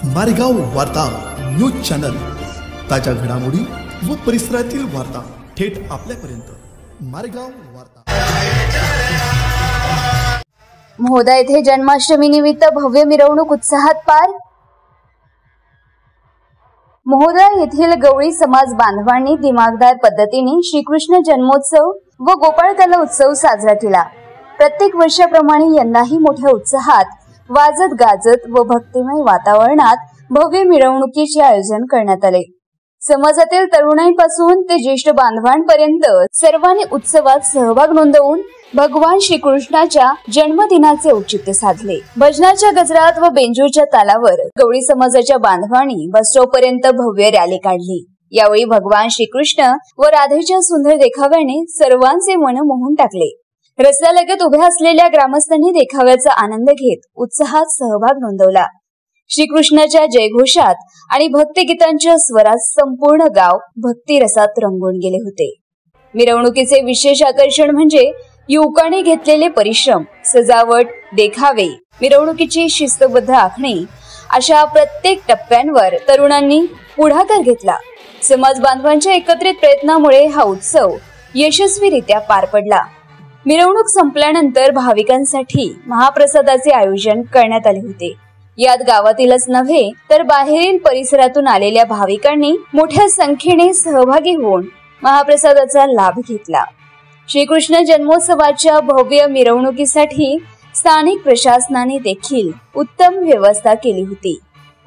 मारेगाव वार्ता news channel, ताज्या घडामोडी व परिसरातील वार्ता थेट आपल्यापर्यंत। मारेगाव वार्ता। महोदा येथे जन्माष्टमी निमित्त भव्य मिरवणूक उत्साहात पार। महोदा येथील गवळी समाज बांधवांनी दिमागदार पद्धतीने श्रीकृष्ण जन्मोत्सव व गोपाळकाला उत्सव साजरा केला। प्रत्येक वर्षाप्रमाणे यंदाही मोठ्या उत्साहात वाजत गाजत व भक्तिमय वातावरणात भव्य मिरवणुकीचे आयोजन करण्यात आले। समाजातील तरुणाईपासून ते ज्येष्ठ बांधवांपर्यंत सर्वांनी उत्सवात सहभाग नोंदवून भगवान श्रीकृष्णाच्या जन्मदिनाचे औचित्य साधले। भजनाच्या गजरात व बेंजूरच्या तालावर गवळी समाजाच्या बांधवांनी बस स्टॉप पर्यंत भव्य रॅली काढली। यावेळी भगवान श्रीकृष्ण व राधेच्या सुंदर देखाव्याने सर्वांचे मन मोहून टाकले। रस्त्यालगत उभ्या असलेल्या ग्रामस्थांनी देखाव्याचा आनंद घेत उत्साहात सहभाग नोंदवला। श्रीकृष्णाच्या जयघोषात आणि भक्तिगीतांच्या स्वरात संपूर्ण गाव भक्ती रसात रंगून गेले होते। मिरवणुकीचे विशेष आकर्षण म्हणजे युवकांनी घेतलेले परिश्रम, सजावट, देखावे, मिरवणुकीची शिस्तबद्ध आखणी अशा प्रत्येक टप्प्यांवर तरुणांनी पुढाकार घेतला। समाज बांधवांच्या एकत्रित प्रयत्नामुळे हा उत्सव यशस्वीरित्या पार पडला। मिरवणूक संपल्यानंतर भाविकांसाठी महाप्रसादाचे आयोजन करण्यात आले होते। यात गावातीलच नव्हे तर बाहेरील परिसरातून आलेल्या भाविकांनी मोठ्या संख्येने सहभागी होऊन महाप्रसादाचा लाभ घेतला। श्रीकृष्ण जन्मोत्सवाच्या भव्य मिरवणुकीसाठी स्थानिक प्रशासनाने देखील उत्तम व्यवस्था केली होती।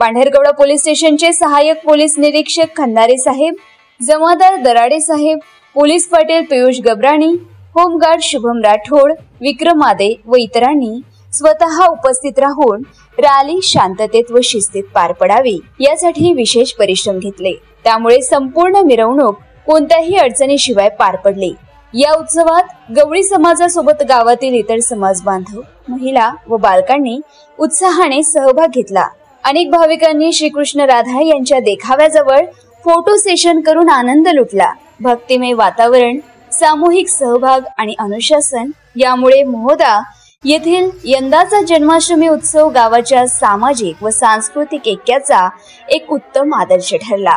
पांढरकवडा पोलीस स्टेशनचे सहाय्यक पोलीस निरीक्षक खंदारे साहेब, जमादार दराडे साहेब, पोलीस पाटील पियुष गबराणी, होमगार्ड शुभम राठोड, विक्रम आदे व इतरांनी स्वतः उपस्थित राहून रॅली शांततेत व शिस्तीत पार पडावी यासाठी विशेष परिश्रम घेतले। त्यामुळे संपूर्ण मिरवणूक कोणत्याही अडचणीशिवाय पार पडली। या उत्सवात गवळी समाजासोबत गावातील इतर समाज बांधव, महिला व बालकांनी उत्साहाने सहभाग घेतला। अनेक भाविकांनी श्रीकृष्ण राधा यांच्या देखाव्याजवळ फोटो सेशन करून आनंद लुटला। भक्तिमय वातावरण, सामूहिक सहभाग आणि अनुशासन यामुळे महोदा येथील यंदाचा जन्माष्टमी उत्सव गावाच्या सामाजिक व सांस्कृतिक ऐक्याचा एक उत्तम आदर्श ठरला।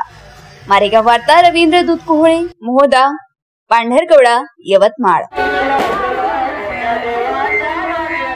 मारेगाव वार्ता रवींद्र दूधकोहळे, महोदा, पांढरकवडा, यवतमाळ।